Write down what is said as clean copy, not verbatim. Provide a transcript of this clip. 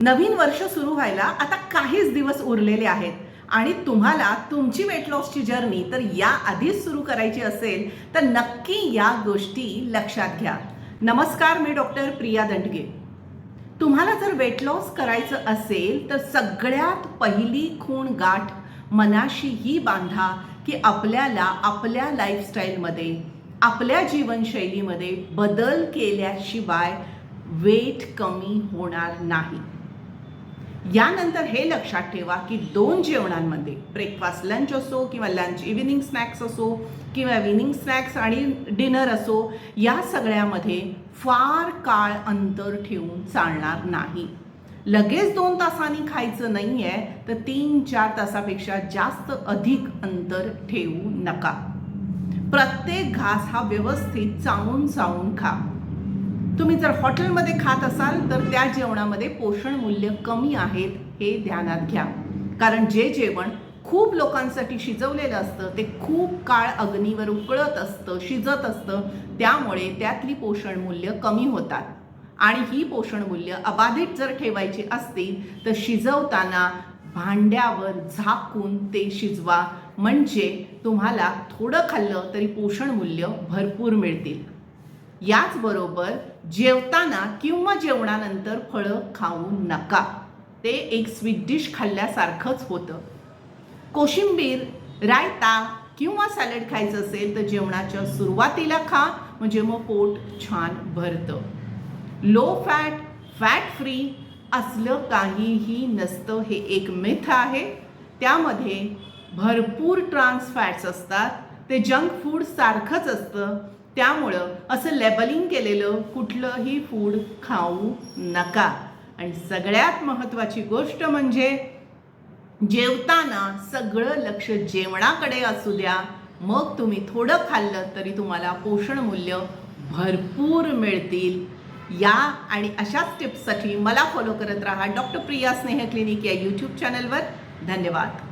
नवीन वर्ष सुरू व्हायला आता काहीच दिवस उरलेले आहेत आणि तुम्हाला तुमची वेट लॉसची जर्नी तर या आधीच सुरू करायची असेल तर नक्की या गोष्टी लक्षात घ्या. नमस्कार, मी डॉक्टर प्रिया दंडगे. तुम्हाला जर वेट लॉस करायचं असेल तर सगळ्यात पहिली खूण गाठ मनाशी ही बांधा की आपल्याला आपल्या लाईफस्टाईलमध्ये, आपल्या जीवनशैलीमध्ये बदल केल्याशिवाय वेट कमी होणार नाही. यानंतर हे लक्षात ठेवा की 2 जेवणांमध्ये, ब्रेकफास्ट लंच असो किंवा लंच इव्हिनिंग स्नॅक्स असो किंवा इव्हिनिंग स्नॅक्स आणि डिनर असो, या सगळ्यामध्ये फार काळ अंतर ठेवून चालणार नाही. लगेच 2 तासांनी खायचं नाही आहे तर 3-4 तासापेक्षा जास्त अधिक अंतर ठेवू नका. प्रत्येक घास हा व्यवस्थित चावून चावून खा. तुम्ही जर हॉटेलमध्ये खात असाल तर त्या जेवणामध्ये पोषण मूल्य कमी आहेत हे ध्यानात घ्या. कारण जे जेवण खूप लोकांसाठी शिजवलेलं असतं ते खूप काळ अग्नीवर उकळत असतं, शिजत असतं, त्यामुळे त्यातली पोषण मूल्य कमी होतात. आणि ही पोषण मूल्य अबाधित जर ठेवायची असतील तर शिजवताना भांड्यावर झाकून ते शिजवा, म्हणजे तुम्हाला थोडं खाल्लं तरी पोषण मूल्य भरपूर मिळतील. याचबरोबर जेवताना किंवा जेवणानंतर फळं खाऊ नका. ते एक स्वीट डिश खाल्ल्यासारखंच होतं. कोशिंबीर, रायता किंवा सॅलड खायचं असेल तर जेवणाच्या सुरुवातीला खा, म्हणजे मग पोट छान भरतं. लो फॅट, फॅट फ्री असलं काहीही नसतं, हे एक मिथ आहे. त्यामध्ये भरपूर ट्रान्स फॅट्स असतात. ते जंक फूड सारखंच असतं. त्यामुळं असं लेबलिंग केलेलं कुठलंही फूड खाऊ नका. आणि सगळ्यात महत्त्वाची गोष्ट म्हणजे जेवताना सगळं लक्ष जेवणाकडे असू द्या. मग तुम्ही थोडं खाल्लं तरी तुम्हाला पोषण मूल्य भरपूर मिळतील. या आणि अशाच टिप्ससाठी मला फॉलो करत राहा डॉक्टर प्रिया स्नेह क्लिनिक या यूट्यूब चॅनलवर. धन्यवाद.